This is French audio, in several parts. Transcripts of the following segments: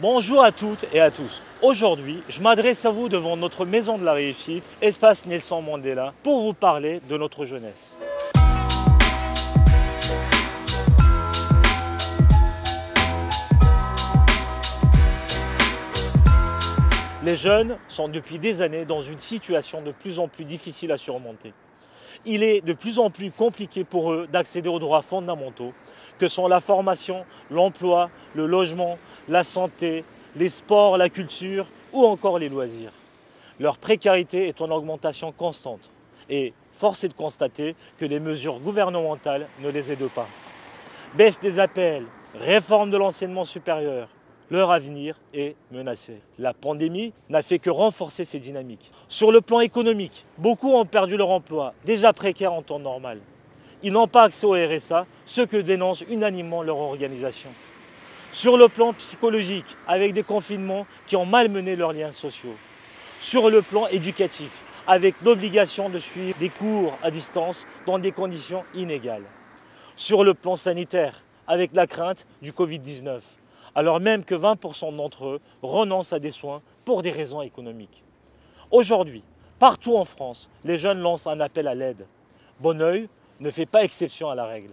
Bonjour à toutes et à tous. Aujourd'hui, je m'adresse à vous devant notre maison de la réussite, Espace Nelson Mandela, pour vous parler de notre jeunesse. Les jeunes sont depuis des années dans une situation de plus en plus difficile à surmonter. Il est de plus en plus compliqué pour eux d'accéder aux droits fondamentaux que sont la formation, l'emploi, le logement, la santé, les sports, la culture ou encore les loisirs. Leur précarité est en augmentation constante et force est de constater que les mesures gouvernementales ne les aident pas. Baisse des APL, réforme de l'enseignement supérieur, leur avenir est menacé. La pandémie n'a fait que renforcer ces dynamiques. Sur le plan économique, beaucoup ont perdu leur emploi, déjà précaire en temps normal. Ils n'ont pas accès au RSA, ce que dénonce unanimement leur organisation. Sur le plan psychologique, avec des confinements qui ont malmené leurs liens sociaux. Sur le plan éducatif, avec l'obligation de suivre des cours à distance dans des conditions inégales. Sur le plan sanitaire, avec la crainte du Covid-19, alors même que 20% d'entre eux renoncent à des soins pour des raisons économiques. Aujourd'hui, partout en France, les jeunes lancent un appel à l'aide. Bonneuil ne fait pas exception à la règle.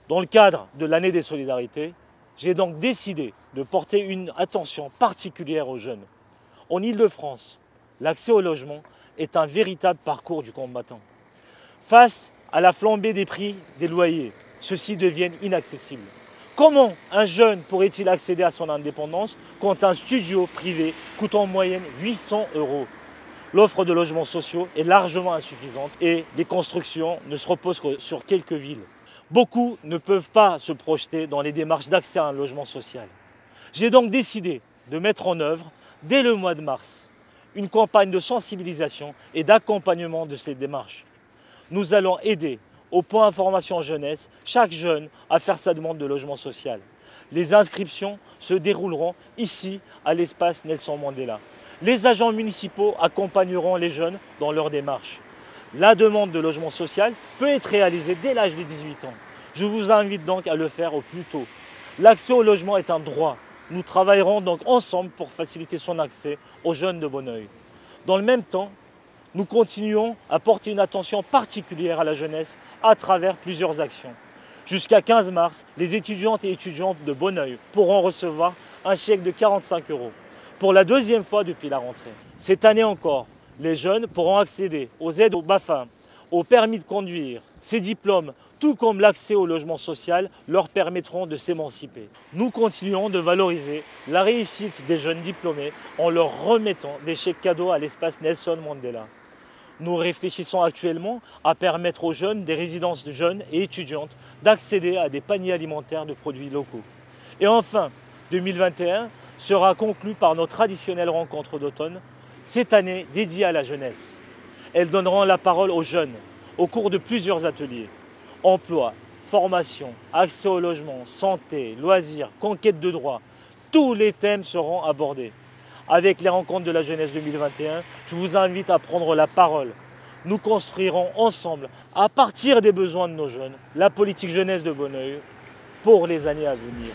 Dans le cadre de l'année des solidarités, j'ai donc décidé de porter une attention particulière aux jeunes. En Île-de-France, l'accès au logement est un véritable parcours du combattant. Face à la flambée des prix des loyers, ceux-ci deviennent inaccessibles. Comment un jeune pourrait-il accéder à son indépendance quand un studio privé coûte en moyenne 800 €? L'offre de logements sociaux est largement insuffisante et les constructions ne se reposent que sur quelques villes. Beaucoup ne peuvent pas se projeter dans les démarches d'accès à un logement social. J'ai donc décidé de mettre en œuvre, dès le mois de mars, une campagne de sensibilisation et d'accompagnement de ces démarches. Nous allons aider au point information jeunesse, chaque jeune à faire sa demande de logement social. Les inscriptions se dérouleront ici à l'espace Nelson Mandela. Les agents municipaux accompagneront les jeunes dans leur démarche. La demande de logement social peut être réalisée dès l'âge de 18 ans. Je vous invite donc à le faire au plus tôt. L'accès au logement est un droit. Nous travaillerons donc ensemble pour faciliter son accès aux jeunes de Bonneuil. Dans le même temps, nous continuons à porter une attention particulière à la jeunesse à travers plusieurs actions. Jusqu'à 15 mars, les étudiantes et étudiants de Bonneuil pourront recevoir un chèque de 45 € pour la deuxième fois depuis la rentrée. Cette année encore, les jeunes pourront accéder aux aides au BAFA, au permis de conduire. Ces diplômes, tout comme l'accès au logement social, leur permettront de s'émanciper. Nous continuons de valoriser la réussite des jeunes diplômés en leur remettant des chèques cadeaux à l'espace Nelson Mandela. Nous réfléchissons actuellement à permettre aux jeunes des résidences de jeunes et étudiantes d'accéder à des paniers alimentaires de produits locaux. Et enfin, 2021 sera conclu par nos traditionnelles rencontres d'automne, cette année dédiée à la jeunesse. Elles donneront la parole aux jeunes au cours de plusieurs ateliers. Emploi, formation, accès au logement, santé, loisirs, conquête de droits, tous les thèmes seront abordés. Avec les rencontres de la jeunesse 2021, je vous invite à prendre la parole. Nous construirons ensemble, à partir des besoins de nos jeunes, la politique jeunesse de Bonneuil pour les années à venir.